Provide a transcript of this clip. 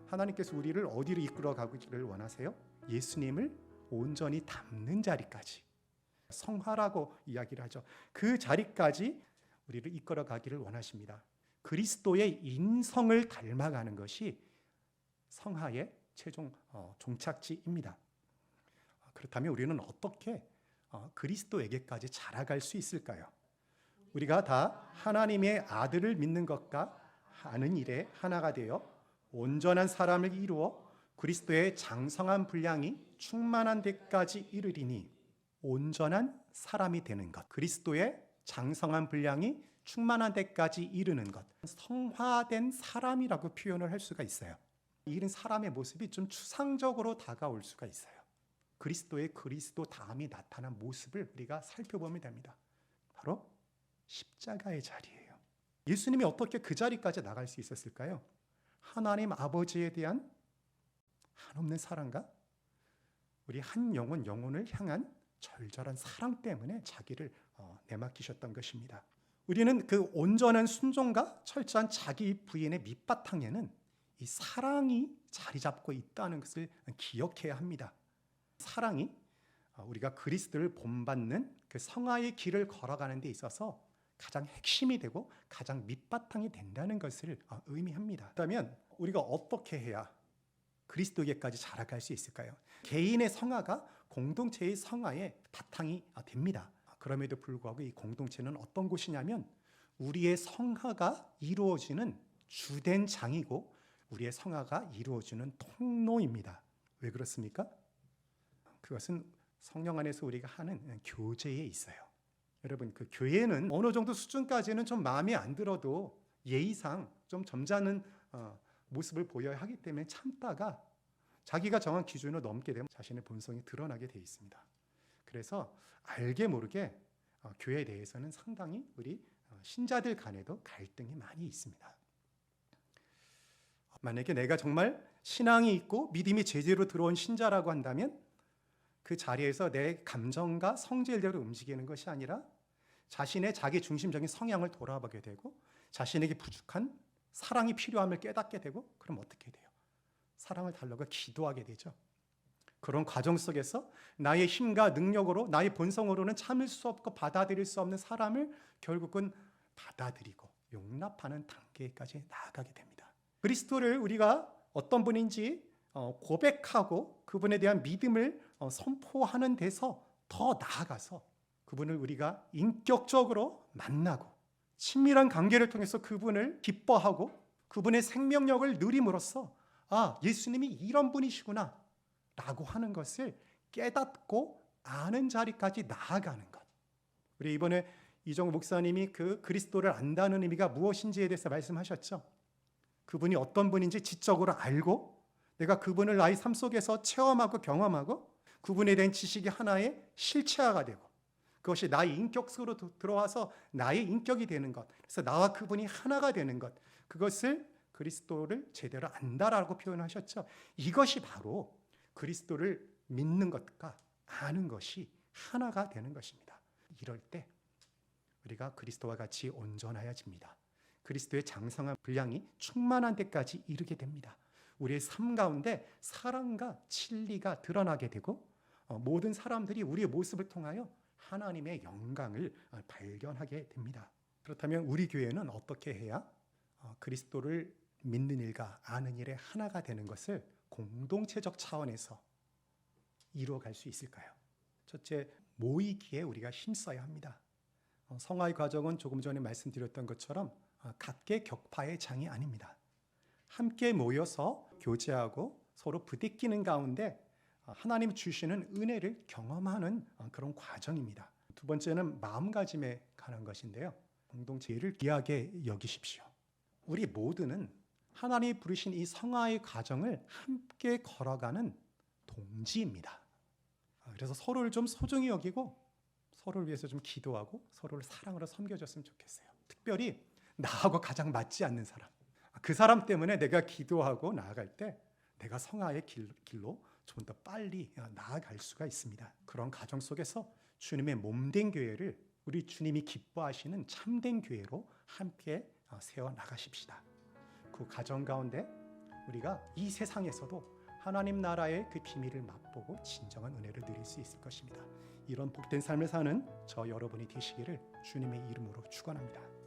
하나님께서 우리를 어디로 이끌어 가기를 원하세요? 예수님을 온전히 닮는 자리까지, 성화라고 이야기를 하죠. 그 자리까지 우리를 이끌어 가기를 원하십니다. 그리스도의 인성을 닮아가는 것이 성화의 최종 종착지입니다. 그렇다면 우리는 어떻게 그리스도에게까지 자라갈 수 있을까요? 우리가 다 하나님의 아들을 믿는 것과 하는 일에 하나가 되어 온전한 사람을 이루어 그리스도의 장성한 분량이 충만한 데까지 이르리니, 온전한 사람이 되는 것, 그리스도의 장성한 분량이 충만한 데까지 이르는 것, 성화된 사람이라고 표현을 할 수가 있어요. 이런 사람의 모습이 좀 추상적으로 다가올 수가 있어요. 그리스도의 그리스도다움이 나타난 모습을 우리가 살펴보면 됩니다. 바로 십자가의 자리예요. 예수님이 어떻게 그 자리까지 나갈 수 있었을까요? 하나님 아버지에 대한 한없는 사랑과 우리 한 영혼을 향한 절절한 사랑 때문에 자기를 내맡기셨던 것입니다. 우리는 그 온전한 순종과 철저한 자기 부인의 밑바탕에는 이 사랑이 자리 잡고 있다는 것을 기억해야 합니다. 사랑이 우리가 그리스도를 본받는 그 성화의 길을 걸어가는 데 있어서 가장 핵심이 되고 가장 밑바탕이 된다는 것을 의미합니다. 그렇다면 우리가 어떻게 해야 그리스도에게까지 자라갈 수 있을까요? 개인의 성화가 공동체의 성화의 바탕이 됩니다. 그럼에도 불구하고 이 공동체는 어떤 곳이냐면 우리의 성화가 이루어지는 주된 장이고 우리의 성화가 이루어지는 통로입니다. 왜 그렇습니까? 그것은 성령 안에서 우리가 하는 교제에 있어요. 여러분, 그 교회는 어느 정도 수준까지는 좀 마음에 안 들어도 예의상 좀 점잖은 모습을 보여야 하기 때문에 참다가 자기가 정한 기준을 넘게 되면 자신의 본성이 드러나게 되어 있습니다. 그래서 알게 모르게 교회에 대해서는 상당히 우리 신자들 간에도 갈등이 많이 있습니다. 만약에 내가 정말 신앙이 있고 믿음이 제대로 들어온 신자라고 한다면 그 자리에서 내 감정과 성질대로 움직이는 것이 아니라 자신의 자기 중심적인 성향을 돌아보게 되고 자신에게 부족한 사랑이 필요함을 깨닫게 되고, 그럼 어떻게 돼요? 사랑을 달라고 기도하게 되죠. 그런 과정 속에서 나의 힘과 능력으로, 나의 본성으로는 참을 수 없고 받아들일 수 없는 사람을 결국은 받아들이고 용납하는 단계까지 나아가게 됩니다. 그리스도를 우리가 어떤 분인지 고백하고 그분에 대한 믿음을 선포하는 데서 더 나아가서 그분을 우리가 인격적으로 만나고 친밀한 관계를 통해서 그분을 기뻐하고 그분의 생명력을 누림으로써 예수님이 이런 분이시구나 라고 하는 것을 깨닫고 아는 자리까지 나아가는 것. 우리 이번에 이정우 목사님이 그 그리스도를 안다는 의미가 무엇인지에 대해서 말씀하셨죠. 그분이 어떤 분인지 지적으로 알고 내가 그분을 나의 삶 속에서 체험하고 경험하고 그분에 대한 지식이 하나의 실체화가 되고 그것이 나의 인격 속으로 들어와서 나의 인격이 되는 것, 그래서 나와 그분이 하나가 되는 것, 그것을 그리스도를 제대로 안다라고 표현하셨죠. 이것이 바로 그리스도를 믿는 것과 아는 것이 하나가 되는 것입니다. 이럴 때 우리가 그리스도와 같이 온전하여집니다. 그리스도의 장성한 분량이 충만한 데까지 이르게 됩니다. 우리의 삶 가운데 사랑과 진리가 드러나게 되고 모든 사람들이 우리의 모습을 통하여 하나님의 영광을 발견하게 됩니다. 그렇다면 우리 교회는 어떻게 해야 그리스도를 믿는 일과 아는 일에 하나가 되는 것을 공동체적 차원에서 이루어갈 수 있을까요? 첫째, 모이기에 우리가 힘써야 합니다. 성화의 과정은 조금 전에 말씀드렸던 것처럼 각계격파의 장이 아닙니다. 함께 모여서 교제하고 서로 부대끼는 가운데 하나님 주시는 은혜를 경험하는 그런 과정입니다. 두 번째는 마음가짐에 관한 것인데요. 공동체를 귀하게 여기십시오. 우리 모두는 하나님이 부르신 이 성화의 과정을 함께 걸어가는 동지입니다. 그래서 서로를 좀 소중히 여기고 서로를 위해서 좀 기도하고 서로를 사랑으로 섬겨줬으면 좋겠어요. 특별히 나하고 가장 맞지 않는 사람, 그 사람 때문에 내가 기도하고 나아갈 때 내가 성화의 길로 좀 더 빨리 나아갈 수가 있습니다. 그런 과정 속에서 주님의 몸된 교회를 우리 주님이 기뻐하시는 참된 교회로 함께 세워나가십시다. 그 과정 가운데 우리가 이 세상에서도 하나님 나라의 그 비밀을 맛보고 진정한 은혜를 누릴 수 있을 것입니다. 이런 복된 삶을 사는 저 여러분이 되시기를 주님의 이름으로 축원합니다.